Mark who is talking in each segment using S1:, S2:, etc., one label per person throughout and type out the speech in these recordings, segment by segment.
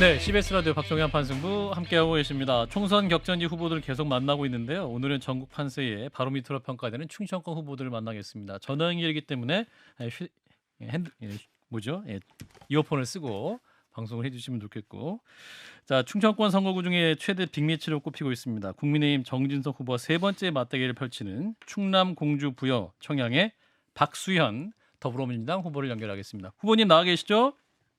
S1: 네, CBS 라디오 박종현 판승부 함께하고 계십니다. 총선 격전지 후보들 계속 만나고 있는데요. 오늘은 전국 판세에 바로 밑으로 평가되는 충청권 후보들을 만나겠습니다. 전화 연결이기 때문에 핸드 뭐죠? 이어폰을 쓰고 방송을 해주시면 좋겠고. 자, 충청권 선거구 중에 최대 빅매치로 꼽히고 있습니다. 국민의힘 정진석 후보와 세 번째 맞대결을 펼치는 충남 공주 부여 청양의 박수현 더불어민주당 후보를 연결하겠습니다. 후보님 나와 계시죠?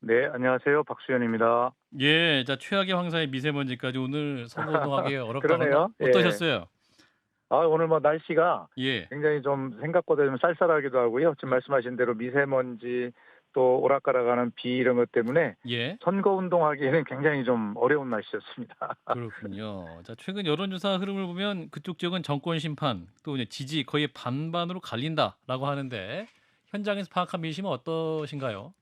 S2: 네, 안녕하세요. 박수현입니다.
S1: 예, 자 최악의 황사의 미세먼지까지 오늘 선거운동하기 어렵다고 하는데
S2: 그러네요. 예.
S1: 어떠셨어요?
S2: 오늘 뭐 날씨가
S1: 예,
S2: 굉장히 좀 생각보다 좀 쌀쌀하기도 하고요. 지금 말씀하신 대로 미세먼지 또 오락가락하는 비 이런 것 때문에
S1: 예,
S2: 선거 운동하기에는 굉장히 좀 어려운 날씨였습니다.
S1: 그렇군요. 자 최근 여론조사 흐름을 보면 그쪽 지역은 정권 심판 또 이제 지지 거의 반반으로 갈린다라고 하는데 현장에서 파악한 민심은 어떠신가요?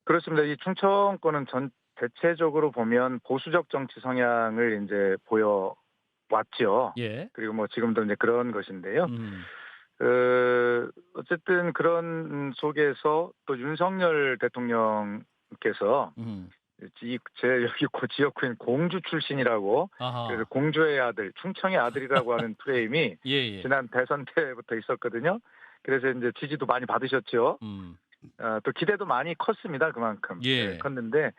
S2: 그렇습니다. 이 충청권은 대체적으로 보면 보수적 정치 성향을 이제 보여왔죠.
S1: 예,
S2: 그리고 뭐 지금도 이제 그런 것인데요.
S1: 음,
S2: 어쨌든 그런 속에서 또 윤석열 대통령께서
S1: 음,
S2: 제 여기 지역구인 공주 출신이라고, 그래서
S1: 아하,
S2: 공주의 아들, 충청의 아들이라고 하는 프레임이
S1: 예, 예,
S2: 지난 대선 때부터 있었거든요. 그래서 이제 지지도 많이 받으셨죠.
S1: 음,
S2: 또 기대도 많이 컸습니다. 그만큼
S1: 예,
S2: 컸는데,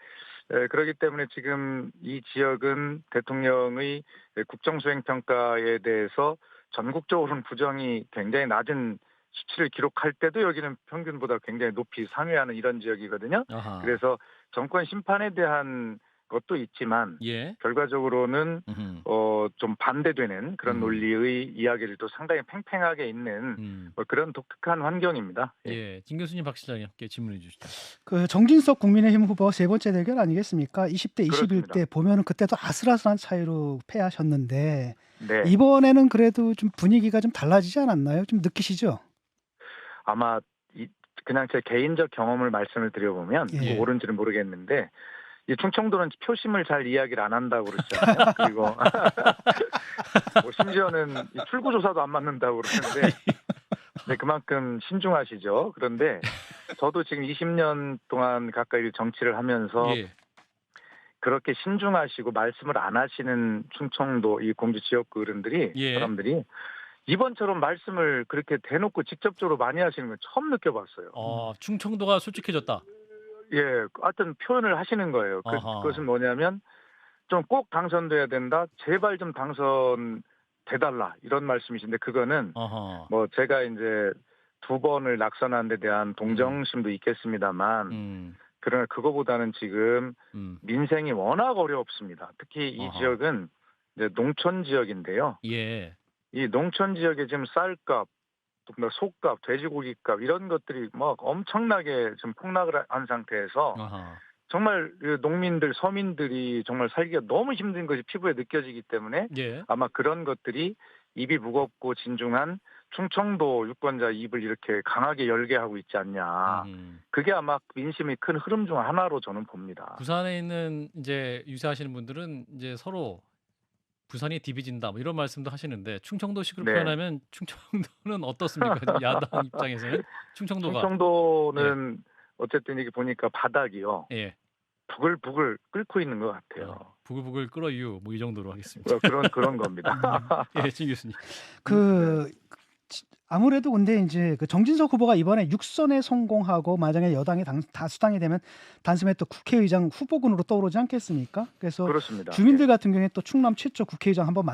S2: 그렇기 때문에 지금 이 지역은 대통령의 국정수행 평가에 대해서 전국적으로는 부정이 굉장히 낮은 수치를 기록할 때도 여기는 평균보다 굉장히 높이 상회하는 이런 지역이거든요.
S1: 아하,
S2: 그래서 정권 심판에 대한 것도 있지만
S1: 예,
S2: 결과적으로는
S1: 음,
S2: 좀 반대되는 그런
S1: 음,
S2: 논리의 이야기를 또 상당히 팽팽하게 있는
S1: 음,
S2: 뭐 그런 독특한 환경입니다. 예.
S1: 예, 김 교수님, 박 시장님 함께 질문해 주시죠.
S3: 그 정진석 국민의힘 후보 세 번째 대결 아니겠습니까? 20대,
S2: 그렇습니다.
S3: 21대 보면은 그때도 아슬아슬한 차이로 패하셨는데
S2: 네.
S3: 이번에는 그래도 좀 분위기가 좀 달라지지 않았나요? 좀 느끼시죠?
S2: 아마 그냥 제 개인적 경험을 말씀을 드려보면 뭐
S3: 예.
S1: 예.
S2: 옳은지는 모르겠는데 이 충청도는 표심을 잘 이야기를 안 한다고 그러시잖아요. 그리고 뭐 심지어는 이 출구조사도 안 맞는다고 그러는데 네, 그만큼 신중하시죠. 그런데 저도 지금 20년 동안 가까이 정치를 하면서
S1: 예.
S2: 그렇게 신중하시고 말씀을 안 하시는 충청도 이 공주 지역구 어른들이
S1: 예.
S2: 사람들이 이번처럼 말씀을 그렇게 대놓고 직접적으로 많이 하시는 건 처음 느껴봤어요.
S1: 충청도가 솔직해졌다.
S2: 예, 하여튼 표현을 하시는 거예요. 그것은
S1: 아하.
S2: 뭐냐면 좀 꼭 당선돼야 된다. 제발 좀 당선돼달라. 이런 말씀이신데 그거는
S1: 아하.
S2: 뭐 제가 이제 두 번을 낙선한 데 대한
S1: 음.
S2: 동정심도 있겠습니다만
S1: 음.
S2: 그러나 그거보다는 지금
S1: 음.
S2: 민생이 워낙 어렵습니다. 특히 이
S1: 아하.
S2: 지역은 이제 농촌 지역인데요.
S1: 예.
S2: 이 농촌 지역에 지금 쌀값, 또 속값, 돼지고기값 이런 것들이 뭐 엄청나게 지금 폭락을 한 상태에서
S1: 아하.
S2: 정말 그 농민들, 서민들이 정말 살기가 너무 힘든 것이 피부에 느껴지기 때문에
S1: 예.
S2: 아마 그런 것들이 입이 무겁고 진중한 충청도 유권자 입을 이렇게 강하게 열게 하고 있지 않냐.
S1: 음.
S2: 그게 아마 민심의 큰 흐름 중 하나로 저는 봅니다.
S1: 부산에 있는 이제 유세하시는 분들은 이제 서로 부산이 디비진다 뭐 이런 말씀도 하시는데 충청도식으로
S2: 네.
S1: 표현하면 충청도는 어떻습니까? 야당 입장에서는 충청도가 예.
S2: 충청도는 어쨌든 이게 보니까 바닥이요.
S1: 예.
S2: 부글부글 끓고 있는 것 같아요.
S1: 부글부글 끓어유 뭐 이 정도로 하겠습니다.
S2: 그런 겁니다.
S1: 예, 진 교수님.
S2: 네.
S3: 그 아무래도 근데 이제 그 정진석 후보가 이번에 6선에 성공하고 만약에 여당이 다수당이 되면 단숨에 또 국회의장 후보군으로 떠오르지 않겠습니까? 그래서
S2: 그렇습니다.
S3: 주민들
S2: 예.
S3: 같은 경우에 또 충남 최초 국회의장 한번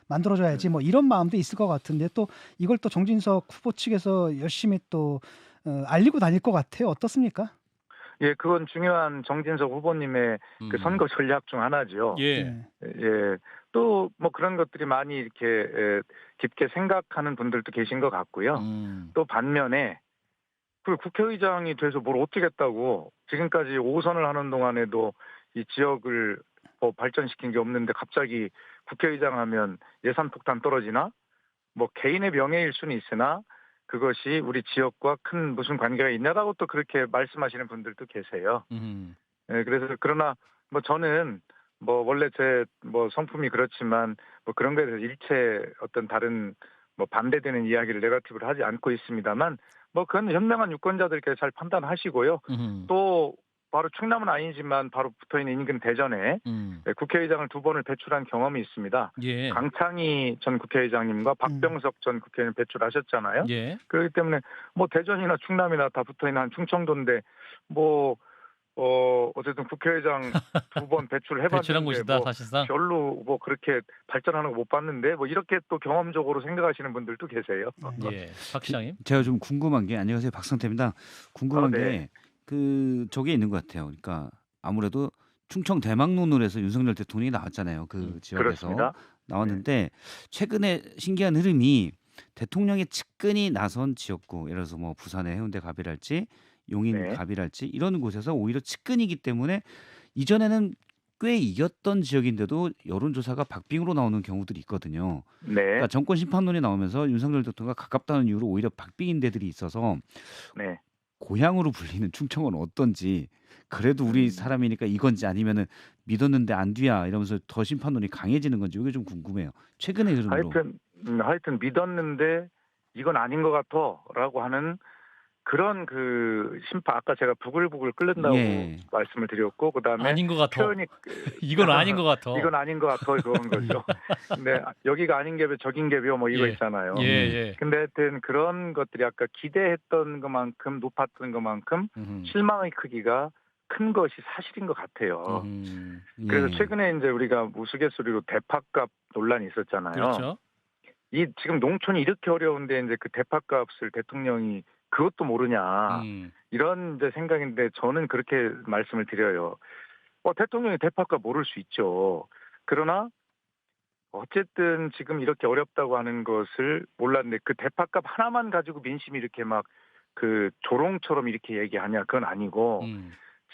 S3: 만들어줘야지 뭐 이런 마음도 있을 것 같은데 또 이걸 또 정진석 후보 측에서 열심히 또 알리고 다닐 것 같아요. 어떻습니까?
S2: 예, 그건 중요한 정진석 후보님의 그 선거 전략 중 하나죠.
S1: 예.
S3: 예.
S2: 예. 또 뭐 그런 것들이 많이 이렇게 깊게 생각하는 분들도 계신 것 같고요.
S1: 음.
S2: 또 반면에 그 국회의장이 돼서 뭘 어떻게 했다고 지금까지 5선을 하는 동안에도 이 지역을 뭐 발전시킨 게 없는데 갑자기 국회의장 하면 예산 폭탄 떨어지나? 뭐 개인의 명예일 수는 있으나 그것이 우리 지역과 큰 무슨 관계가 있냐라고 또 그렇게 말씀하시는 분들도 계세요.
S1: 음.
S2: 예, 그래서 그러나 뭐 저는 뭐 원래 제 뭐 성품이 그렇지만 뭐 그런 거에 대해서 일체 어떤 다른 뭐 반대되는 이야기를 네거티브를 하지 않고 있습니다만 뭐 그건 현명한 유권자들께 잘 판단하시고요.
S1: 음.
S2: 또 바로 충남은 아니지만 바로 붙어있는 인근 대전에 국회의장을 2번을 배출한 경험이 있습니다.
S1: 예.
S2: 강창희 전 국회의장님과 박병석 전 국회의원 배출하셨잖아요.
S1: 예.
S2: 그렇기 때문에 뭐 대전이나 충남이나 다 붙어있는 한 충청도인데 뭐 어쨌든 국회의장 2번 배출을
S1: 배출한
S2: 해봤는데
S1: 곳이다
S2: 뭐
S1: 사실상.
S2: 별로 뭐 그렇게 발전하는 거 못 봤는데 뭐 이렇게 또 경험적으로 생각하시는 분들도 계세요.
S1: 예. 박 시장님.
S4: 제가 좀 궁금한 게 안녕하세요 박성태입니다. 궁금한
S2: 네.
S4: 게 그 저게 있는 것 같아요. 그러니까 아무래도 충청 대망론으로 해서 윤석열 대통령이 나왔잖아요. 그 지역에서
S2: 그렇습니다.
S4: 나왔는데 최근에 신기한 흐름이 대통령의 측근이 나선 지역구 예를 들어서 뭐 부산의 해운대 갑이랄지 용인
S2: 네.
S4: 갑이랄지 이런 곳에서 오히려 측근이기 때문에 이전에는 꽤 이겼던 지역인데도 여론조사가 박빙으로 나오는 경우들이 있거든요.
S2: 네.
S4: 그러니까 정권 심판론이 나오면서 윤석열 대통령과 가깝다는 이유로 오히려 박빙인 데들이 있어서
S2: 네.
S4: 고향으로 불리는 충청은 어떤지 그래도 우리 사람이니까 이건지 아니면은 믿었는데 안 뒤야 이러면서 더 심판론이 강해지는 건지 이게 좀 궁금해요. 최근의 흐름으로.
S2: 하여튼 믿었는데 이건 아닌 것 같아라고 하는 그런 그 심판 아까 제가 부글부글 끓는다고
S4: 예.
S2: 말씀을 드렸고 그다음에
S1: 아닌 것 같아.
S2: 표현이
S1: 이건 아닌 것 같아.
S2: 이건 아닌 것 같아 그런 거죠. 근데 여기가 아닌 개별 저긴 개별 뭐 이거
S1: 예.
S2: 있잖아요.
S1: 예, 예.
S2: 근데 하여튼 그런 것들이 아까 기대했던 것만큼 높았던 것만큼 실망의 크기가 큰 것이 사실인 것 같아요. 그래서
S4: 예.
S2: 최근에 이제 우리가 우스갯소리로 대파값 논란이 있었잖아요.
S1: 그렇죠.
S2: 이 지금 농촌이 이렇게 어려운데 이제 그 대파값을 대통령이 그것도 모르냐 이런 이제 생각인데 저는 그렇게 말씀을 드려요. 대통령이 대파값 모를 수 있죠. 그러나 어쨌든 지금 이렇게 어렵다고 하는 것을 몰랐는데 그 대파값 하나만 가지고 민심이 이렇게 막 그 조롱처럼 이렇게 얘기하냐 그건 아니고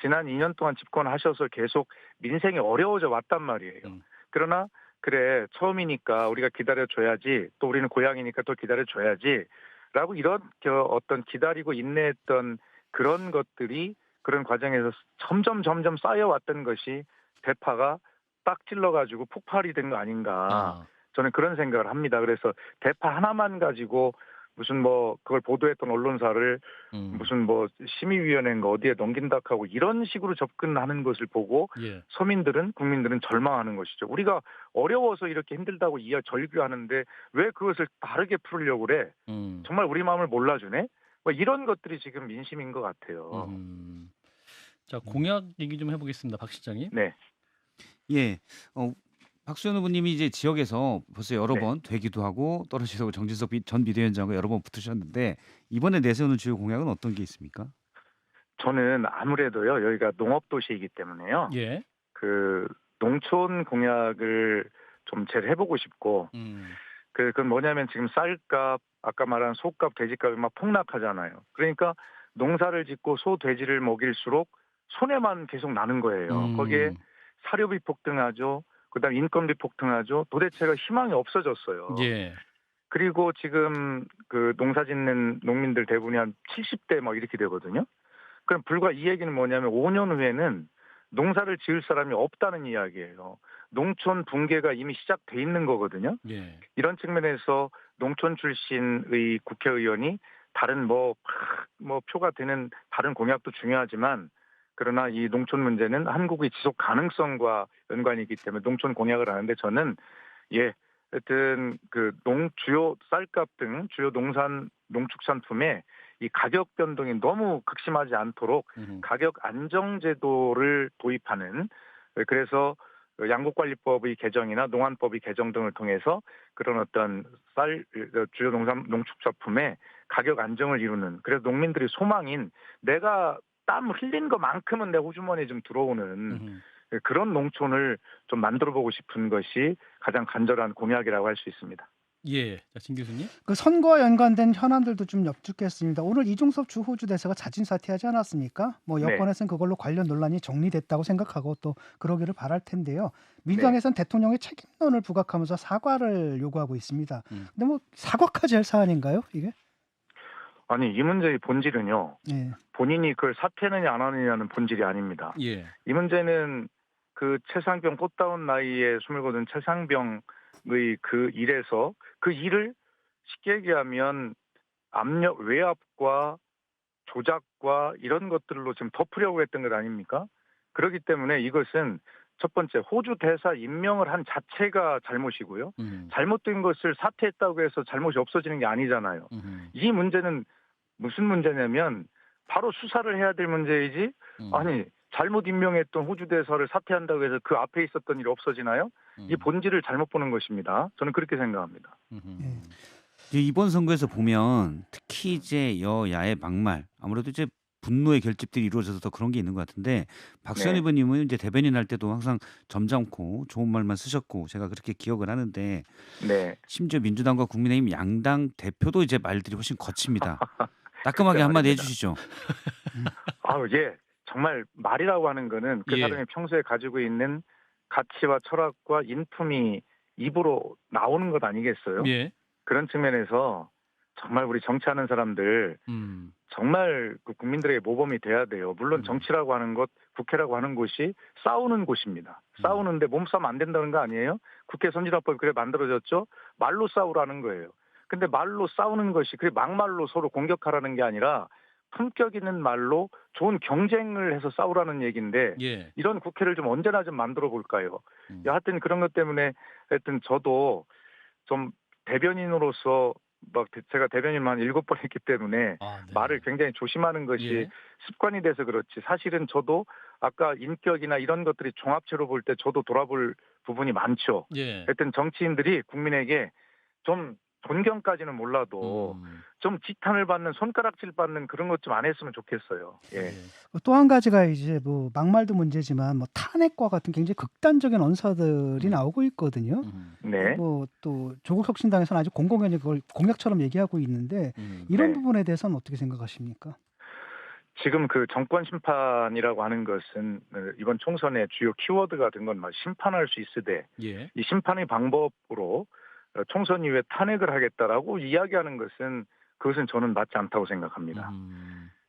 S2: 지난 2년 동안 집권하셔서 계속 민생이 어려워져 왔단 말이에요. 그러나 그래 처음이니까 우리가 기다려줘야지 또 우리는 고향이니까 또 기다려줘야지 라고 이런 어떤 기다리고 인내했던 그런 것들이 그런 과정에서 점점 쌓여왔던 것이 대파가 딱 찔러가지고 폭발이 된 거 아닌가 저는 그런 생각을 합니다. 그래서 대파 하나만 가지고 무슨 뭐 그걸 보도했던 언론사를 무슨 뭐 심의위원회인가 어디에 넘긴다 하고 이런 식으로 접근하는 것을 보고
S1: 예.
S2: 국민들은 절망하는 것이죠. 우리가 어려워서 이렇게 힘들다고 절규하는데 왜 그것을 다르게 풀으려고 그래? 정말 우리 마음을 몰라주네? 뭐 이런 것들이 지금 민심인 것 같아요.
S1: 자 공약 얘기 좀 해보겠습니다, 박 시장님.
S2: 네.
S4: 예. 박수현 후보님이 이제 지역에서 벌써 여러
S2: 네.
S4: 번 되기도 하고 떨어지고 정진석 전 비대위원장과 여러 번 붙으셨는데 이번에 내세우는 주요 공약은 어떤 게 있습니까?
S2: 저는 아무래도요 여기가 농업 도시이기 때문에요.
S1: 예.
S2: 그 농촌 공약을 좀 제일 해보고 싶고 그건 뭐냐면 지금 쌀값 아까 말한 소값 돼지값이 막 폭락하잖아요. 그러니까 농사를 짓고 소 돼지를 먹일수록 손해만 계속 나는 거예요. 거기에 사료비 폭등하죠. 그다음 인건비 폭등하죠. 도대체가 희망이 없어졌어요.
S1: 예.
S2: 그리고 지금 그 농사 짓는 농민들 대부분이 한 70대 막 이렇게 되거든요. 그럼 불과 이 얘기는 뭐냐면 5년 후에는 농사를 지을 사람이 없다는 이야기예요. 농촌 붕괴가 이미 시작돼 있는 거거든요.
S1: 예.
S2: 이런 측면에서 농촌 출신의 국회의원이 다른 뭐 표가 되는 다른 공약도 중요하지만 그러나 이 농촌 문제는 한국의 지속 가능성과 연관이 있기 때문에 농촌 공약을 하는데 저는 하여튼 그 주요 쌀값 등 주요 농축산품의 이 가격 변동이 너무 극심하지 않도록 가격 안정 제도를 도입하는 그래서 양국관리법의 개정이나 농안법의 개정 등을 통해서 그런 어떤 주요 농축산품의 가격 안정을 이루는 그래서 농민들의 소망인 내가 땀 흘린 것만큼은 내 호주머니에 좀 들어오는 그런 농촌을 좀 만들어보고 싶은 것이 가장 간절한 공약이라고 할 수 있습니다.
S1: 예. 자, 진 교수님.
S3: 그 선거와 연관된 현안들도 좀 여쭙겠습니다. 오늘 이종섭 주호주 대사가 자진 사퇴하지 않았습니까? 뭐 여권에서는 그걸로 관련 논란이 정리됐다고 생각하고 또 그러기를 바랄 텐데요. 민주당에서는 대통령의 책임론을 부각하면서 사과를 요구하고 있습니다. 근데 뭐 사과까지 할 사안인가요, 이게?
S2: 아니 이 문제의 본질은요.
S3: 예.
S2: 본인이 그걸 사퇴하느냐 안 하느냐는 본질이 아닙니다.
S1: 예.
S2: 이 문제는 그 최상병 꽃다운 나이에 숨을 거둔 최상병의 그 일에서 그 일을 쉽게 얘기하면 압력 외압과 조작과 이런 것들로 지금 덮으려고 했던 것 아닙니까? 그렇기 때문에 이것은 첫 번째 호주 대사 임명을 한 자체가 잘못이고요. 잘못된 것을 사퇴했다고 해서 잘못이 없어지는 게 아니잖아요. 이 문제는 무슨 문제냐면 바로 수사를 해야 될 문제이지 아니 잘못 임명했던 호주 대사를 사퇴한다고 해서 그 앞에 있었던 일이 없어지나요? 이 본질을 잘못 보는 것입니다. 저는 그렇게 생각합니다.
S3: 예.
S4: 이제 이번 선거에서 보면 특히 이제 여야의 막말 아무래도 이제 분노의 결집들이 이루어져서 더 그런 게 있는 것 같은데 박수현
S2: 네.
S4: 의원님은 이제 대변인 할 때도 항상 점잖고 좋은 말만 쓰셨고 제가 그렇게 기억을 하는데
S2: 네.
S4: 심지어 민주당과 국민의힘 양당 대표도 이제 말들이 훨씬 거칩니다. 따끔하게
S2: 글쎄
S4: 한마디
S2: 말입니다.
S4: 해주시죠.
S2: 아우 예. 정말 말이라고 하는 거는 그
S1: 예.
S2: 사람이 평소에 가지고 있는 가치와 철학과 인품이 입으로 나오는 것 아니겠어요?
S1: 예.
S2: 그런 측면에서 정말 우리 정치하는 사람들 정말 그 국민들에게 모범이 돼야 돼요. 물론 정치라고 하는 것, 국회라고 하는 곳이 싸우는 곳입니다. 싸우는데 몸싸움 안 된다는 거 아니에요? 국회 선진화법이 그래 만들어졌죠? 말로 싸우라는 거예요. 근데 말로 싸우는 것이 그게 막말로 서로 공격하라는 게 아니라 품격 있는 말로 좋은 경쟁을 해서 싸우라는 얘기인데
S1: 예.
S2: 이런 국회를 좀 언제나 좀 만들어 볼까요?
S1: 음.
S2: 하여튼 그런 것 때문에 하여튼 저도 좀 대변인으로서 막 제가 대변인만 7번 했기 때문에
S1: 아, 네.
S2: 말을 굉장히 조심하는 것이
S1: 예.
S2: 습관이 돼서 그렇지 사실은 저도 아까 인격이나 이런 것들이 종합체로 볼 때 저도 돌아볼 부분이 많죠.
S1: 예.
S2: 하여튼 정치인들이 국민에게 좀 존경까지는 몰라도 좀 지탄을 받는 손가락질 받는 그런 것 좀 안 했으면 좋겠어요. 예.
S3: 또 한 가지가 이제 뭐 막말도 문제지만 뭐 탄핵과 같은 굉장히 극단적인 언사들이 나오고 있거든요.
S2: 네.
S3: 뭐 또 조국 혁신당에서는 아주 공공연히 그걸 공약처럼 얘기하고 있는데 이런
S2: 네.
S3: 부분에 대해서는 어떻게 생각하십니까?
S2: 지금 그 정권 심판이라고 하는 것은 이번 총선의 주요 키워드가 된 건 심판할 수 있으되
S1: 예.
S2: 이 심판의 방법으로 총선 이후에 탄핵을 하겠다라고 이야기하는 것은 그것은 저는 맞지 않다고 생각합니다.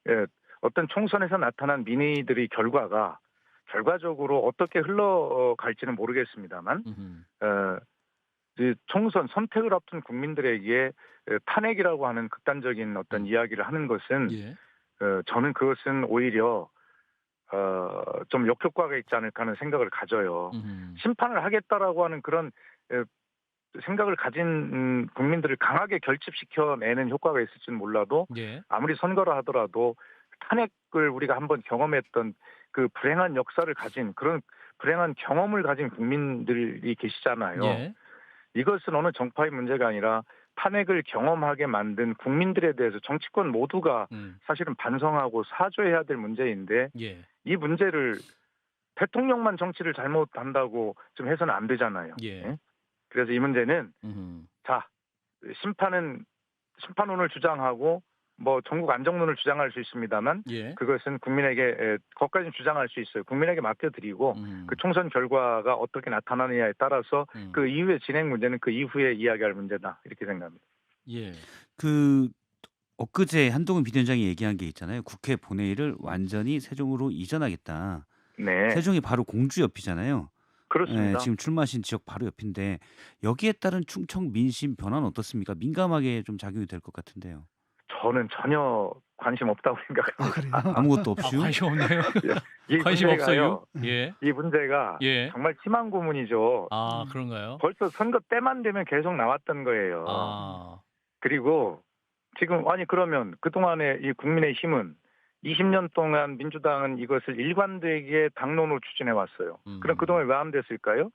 S2: 예, 어떤 총선에서 나타난 민의들의 결과가 결과적으로 어떻게 흘러갈지는 모르겠습니다만 이 총선 선택을 앞둔 국민들에게 탄핵이라고 하는 극단적인 어떤 이야기를 하는 것은
S1: 예.
S2: 저는 그것은 오히려 좀 역효과가 있지 않을까 하는 생각을 가져요. 심판을 하겠다라고 하는 그런 생각을 가진 국민들을 강하게 결집시켜내는 효과가 있을지는 몰라도
S1: 예.
S2: 아무리 선거라 하더라도 탄핵을 우리가 한번 경험했던 그 불행한 역사를 가진 그런 불행한 경험을 가진 국민들이 계시잖아요.
S1: 예.
S2: 이것은 어느 정파의 문제가 아니라 탄핵을 경험하게 만든 국민들에 대해서 정치권 모두가 사실은 반성하고 사죄해야 될 문제인데
S1: 예.
S2: 이 문제를 대통령만 정치를 잘못한다고 좀 해서는 안 되잖아요.
S1: 예.
S2: 예? 그래서 이 문제는 자 심판론을 주장하고 뭐 전국 안정론을 주장할 수 있습니다만
S1: 예.
S2: 그것은 국민에게 거기까지는 주장할 수 있어요. 국민에게 맡겨드리고 그 총선 결과가 어떻게 나타나느냐에 따라서 그 이후의 진행 문제는 그 이후에 이야기할 문제다 이렇게 생각합니다.
S1: 예.
S4: 그 엊그제 한동훈 비대위원장이 얘기한 게 있잖아요. 국회 본회의를 완전히 세종으로 이전하겠다.
S2: 네,
S4: 세종이 바로 공주 옆이잖아요.
S2: 그렇습니다.
S4: 지금 출마하신 지역 바로 옆인데 여기에 따른 충청 민심 변화는 어떻습니까? 민감하게 좀 작용이 될 것 같은데요.
S2: 저는 전혀 관심 없다고 생각합니다.
S3: 그래요?
S4: 아무것도
S1: 아,
S4: 없이요?
S1: 관심 없나요?
S2: 이
S1: 관심 없어요?
S2: 문제가요.
S1: 예.
S2: 이 문제가
S1: 예.
S2: 정말 희망 고문이죠.
S1: 아, 그런가요?
S2: 벌써 선거 때만 되면 계속 나왔던 거예요.
S1: 아.
S2: 그리고 지금 아니 그러면 그동안에 이 국민의힘은 20년 동안 민주당은 이것을 일관되게 당론으로 추진해 왔어요. 그럼 그동안 왜 안 됐을까요?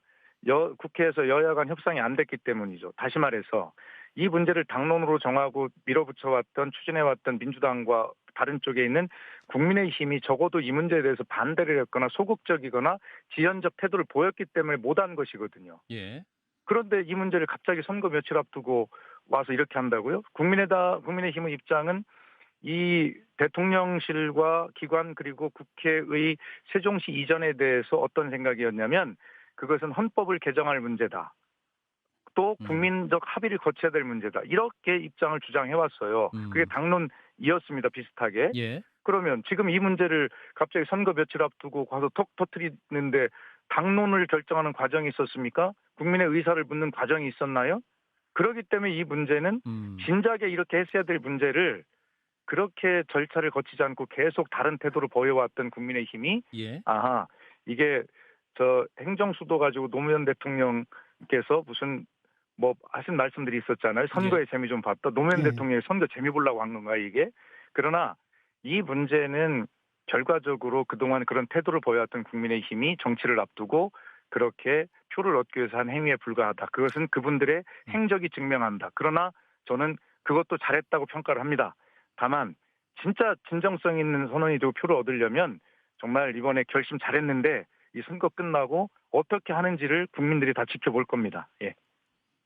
S2: 국회에서 여야 간 협상이 안 됐기 때문이죠. 다시 말해서 이 문제를 당론으로 정하고 밀어붙여왔던 추진해왔던 민주당과 다른 쪽에 있는 국민의힘이 적어도 이 문제에 대해서 반대를 했거나 소극적이거나 지연적 태도를 보였기 때문에 못한 것이거든요.
S1: 예.
S2: 그런데 이 문제를 갑자기 선거 며칠 앞두고 와서 이렇게 한다고요? 국민의힘의 입장은 이 대통령실과 기관 그리고 국회의 세종시 이전에 대해서 어떤 생각이었냐면 그것은 헌법을 개정할 문제다. 또 국민적 합의를 거쳐야 될 문제다. 이렇게 입장을 주장해왔어요. 그게 당론이었습니다. 비슷하게.
S1: 예.
S2: 그러면 지금 이 문제를 갑자기 선거 며칠 앞두고 가서 톡 터뜨리는데 당론을 결정하는 과정이 있었습니까? 국민의 의사를 묻는 과정이 있었나요? 그렇기 때문에 이 문제는 진작에 이렇게 했어야 될 문제를 그렇게 절차를 거치지 않고 계속 다른 태도를 보여왔던 국민의힘이
S1: 예.
S2: 아하 이게 저 행정수도 가지고 노무현 대통령께서 무슨 뭐 하신 말씀들이 있었잖아요. 선거의 재미 좀 봤다. 노무현
S3: 예.
S2: 대통령이 선거 재미 보려고 한 건가 이게? 그러나 이 문제는 결과적으로 그동안 그런 태도를 보여왔던 국민의힘이 정치를 앞두고 그렇게 표를 얻기 위해서 한 행위에 불과하다. 그것은 그분들의 행적이 증명한다. 그러나 저는 그것도 잘했다고 평가를 합니다. 다만 진짜 진정성 있는 선언이 되고 표를 얻으려면 정말 이번에 결심 잘했는데 이 선거 끝나고 어떻게 하는지를 국민들이 다 지켜볼 겁니다. 예.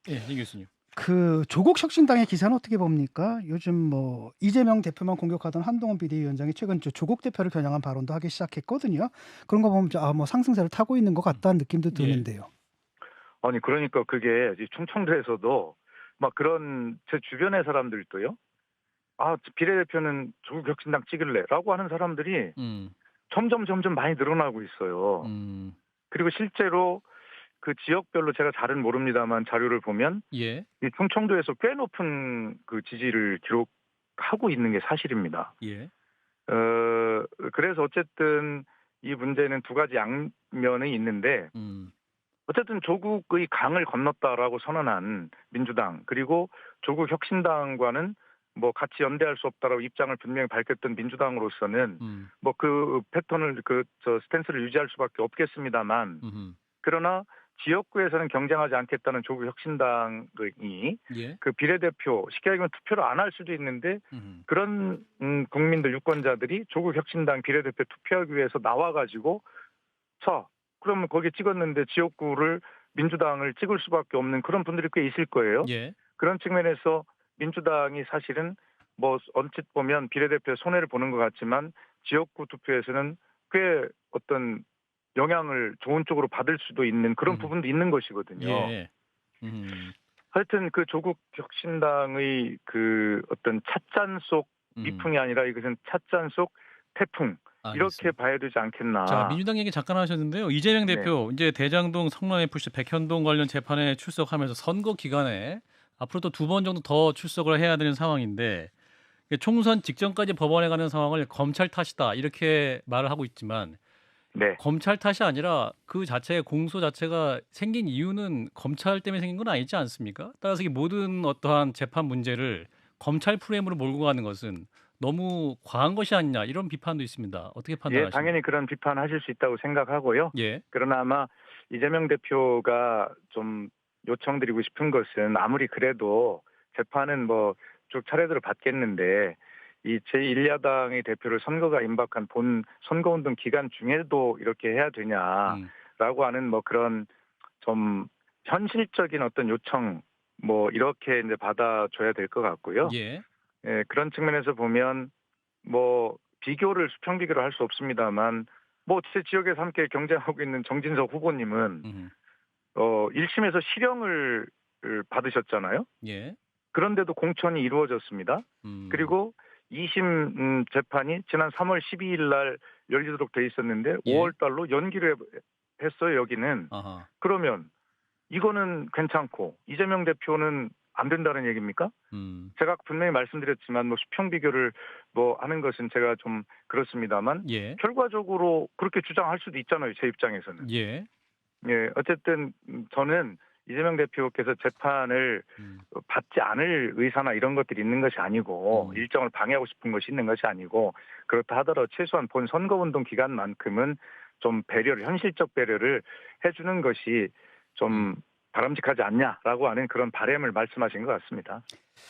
S1: 예, 이 교수님.
S3: 그 조국 혁신당의 기사는 어떻게 봅니까? 요즘 뭐 이재명 대표만 공격하던 한동훈 비대위원장이 최근 조국 대표를 겨냥한 발언도 하기 시작했거든요. 그런 거 보면 뭐 상승세를 타고 있는 것 같다는 느낌도 드는데요.
S2: 아니 그러니까 그게 이제 충청도에서도 막 그런 제 주변의 사람들도요. 아 비례대표는 조국 혁신당 찍을래라고 하는 사람들이 점점 많이 늘어나고 있어요. 그리고 실제로 그 지역별로 제가 잘은 모릅니다만 자료를 보면
S1: 예.
S2: 이 충청도에서 꽤 높은 그 지지를 기록하고 있는 게 사실입니다.
S1: 예.
S2: 그래서 어쨌든 이 문제는 두 가지 양면이 있는데 어쨌든 조국의 강을 건넜다라고 선언한 민주당 그리고 조국 혁신당과는 뭐 같이 연대할 수 없다라고 입장을 분명히 밝혔던 민주당으로서는 뭐 그 패턴을 스탠스를 유지할 수밖에 없겠습니다만 그러나 지역구에서는 경쟁하지 않겠다는 조국 혁신당이
S1: 예.
S2: 그 비례대표 쉽게 얘기하면 투표를 안 할 수도 있는데 그런 국민들 유권자들이 조국 혁신당 비례대표 투표하기 위해서 나와가지고 자 그러면 거기 찍었는데 지역구를 민주당을 찍을 수밖에 없는 그런 분들이 꽤 있을 거예요.
S1: 예.
S2: 그런 측면에서 민주당이 사실은 뭐 언뜻 보면 비례대표 손해를 보는 것 같지만 지역구 투표에서는 꽤 어떤 영향을 좋은 쪽으로 받을 수도 있는 그런 부분도 있는 것이거든요.
S1: 예.
S2: 하여튼 그 조국 혁신당의 그 어떤 찻잔 속 미풍이 아니라 이것은 찻잔 속 태풍 이렇게
S1: 알겠습니다.
S2: 봐야 되지 않겠나.
S1: 자, 민주당 얘기 잠깐 하셨는데요. 이재명
S2: 네.
S1: 대표 이제 대장동 성남FC 백현동 관련 재판에 출석하면서 선거 기간에 앞으로 또 2번 정도 더 출석을 해야 되는 상황인데 총선 직전까지 법원에 가는 상황을 검찰 탓이다 이렇게 말을 하고 있지만
S2: 네.
S1: 검찰 탓이 아니라 그 자체의 공소 자체가 생긴 이유는 검찰 때문에 생긴 건 아니지 않습니까? 따라서 이 모든 어떠한 재판 문제를 검찰 프레임으로 몰고 가는 것은 너무 과한 것이 아니냐 이런 비판도 있습니다. 어떻게
S2: 예,
S1: 판단하십니까?
S2: 당연히 그런 비판하실 수 있다고 생각하고요.
S1: 예.
S2: 그러나 아마 이재명 대표가 좀 요청드리고 싶은 것은 아무리 그래도 재판은 뭐 쭉 차례대로 받겠는데 이 제1야당의 대표를 선거가 임박한 본 선거운동 기간 중에도 이렇게 해야 되냐라고 하는 뭐 그런 좀 현실적인 어떤 요청 뭐 이렇게 이제 받아줘야 될 것 같고요.
S1: 예.
S2: 예, 그런 측면에서 보면 뭐 비교를 수평 비교를 할 수 없습니다만 뭐 제 지역에서 함께 경쟁하고 있는 정진석 후보님은 1심에서 실형을 받으셨잖아요.
S1: 예.
S2: 그런데도 공천이 이루어졌습니다. 그리고 2심 재판이 지난 3월 12일 날 열리도록 돼 있었는데
S1: 예.
S2: 5월 달로 연기를 했어요. 여기는.
S1: 아하.
S2: 그러면 이거는 괜찮고 이재명 대표는 안 된다는 얘기입니까? 제가 분명히 말씀드렸지만 뭐 수평 비교를 뭐 하는 것은 제가 좀 그렇습니다만
S1: 예.
S2: 결과적으로 그렇게 주장할 수도 있잖아요. 제 입장에서는.
S1: 예.
S2: 예, 어쨌든 저는 이재명 대표께서 재판을 받지 않을 의사나 이런 것들이 있는 것이 아니고 일정을 방해하고 싶은 것이 있는 것이 아니고 그렇다 하더라도 최소한 본 선거운동 기간만큼은 좀 배려를 현실적 배려를 해주는 것이 좀 바람직하지 않냐라고 하는 그런 바람을 말씀하신 것 같습니다.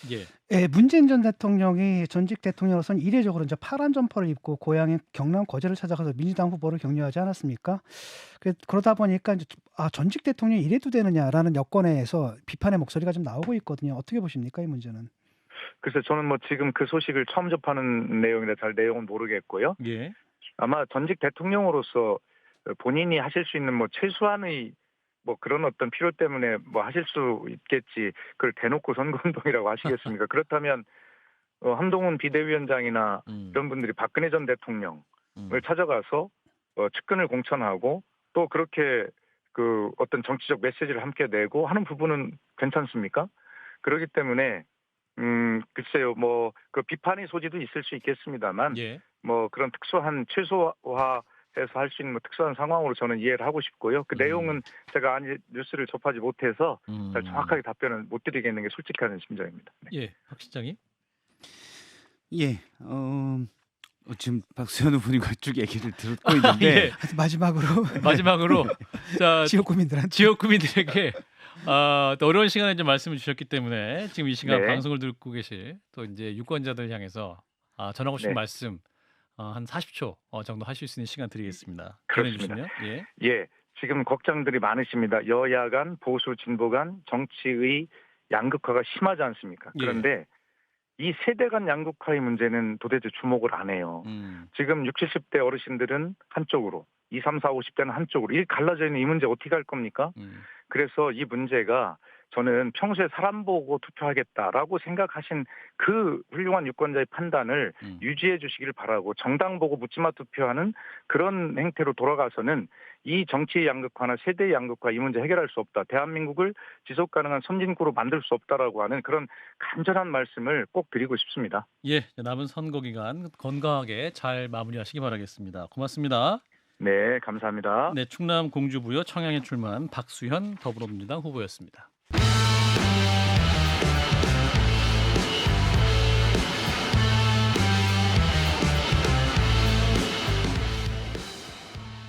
S1: 예.
S3: 예, 문재인 전 대통령이 전직 대통령으로서는 이례적으로 이제 파란 점퍼를 입고 고향인 경남 거제를 찾아가서 민주당 후보를 격려하지 않았습니까? 그러다 보니까 이제 전직 대통령이 이래도 되느냐라는 여권에서 비판의 목소리가 좀 나오고 있거든요. 어떻게 보십니까, 이 문제는?
S2: 글쎄 저는 뭐 지금 그 소식을 처음 접하는 내용이라 잘 내용은 모르겠고요.
S1: 예.
S2: 아마 전직 대통령으로서 본인이 하실 수 있는 뭐 최소한의 뭐 그런 어떤 필요 때문에 뭐 하실 수 있겠지. 그걸 대놓고 선거운동이라고 하시겠습니까? 그렇다면 한동훈 비대위원장이나 이런 분들이 박근혜 전 대통령을 찾아가서 측근을 공천하고 또 그렇게 그 어떤 정치적 메시지를 함께 내고 하는 부분은 괜찮습니까? 그렇기 때문에 글쎄요. 뭐 그 비판의 소지도 있을 수 있겠습니다만
S1: 예.
S2: 뭐 그런 특수한 최소화해서 할 수 있는 뭐 특수한 상황으로 저는 이해를 하고 싶고요. 그 내용은 제가 아직 뉴스를 접하지 못해서 잘 정확하게 답변을 못 드리겠는 게 솔직한 심정입니다. 네.
S1: 예. 박 실장님.
S4: 예. 지금 박수현 후보님과 쭉 얘기를 듣고 있는데
S1: 예.
S3: 마지막으로
S1: 마지막으로 자
S3: 지역 구민들한테
S1: 지역 구민들에게 또 어려운 시간에 좀 말씀을 주셨기 때문에 지금 이 시간
S2: 네.
S1: 방송을 듣고 계실 또 이제 유권자들 향해서 전하고 싶은
S2: 네.
S1: 말씀 한 40초 정도 하실 수 있는 시간 드리겠습니다.
S2: 그렇습니다.
S1: 전해 주시면요. 예.
S2: 예, 지금 걱정들이 많으십니다. 여야 간, 보수, 진보 간 정치의 양극화가 심하지 않습니까?
S1: 예.
S2: 그런데 이 세대 간 양극화의 문제는 도대체 주목을 안 해요. 지금 60, 70대 어르신들은 한쪽으로, 20, 30, 40, 50대는 한쪽으로. 이 갈라져 있는 이 문제 어떻게 할 겁니까? 그래서 이 문제가 저는 평소에 사람 보고 투표하겠다라고 생각하신 그 훌륭한 유권자의 판단을 유지해 주시길 바라고 정당 보고 묻지마 투표하는 그런 행태로 돌아가서는 이 정치의 양극화나 세대의 양극화 이 문제 해결할 수 없다. 대한민국을 지속 가능한 선진국으로 만들 수 없다라고 하는 그런 간절한 말씀을 꼭 드리고 싶습니다.
S1: 예. 남은 선거 기간 건강하게 잘 마무리하시기 바라겠습니다. 고맙습니다.
S2: 네, 감사합니다.
S1: 네, 충남 공주부여 청양에 출마한 박수현 더불어민주당 후보였습니다.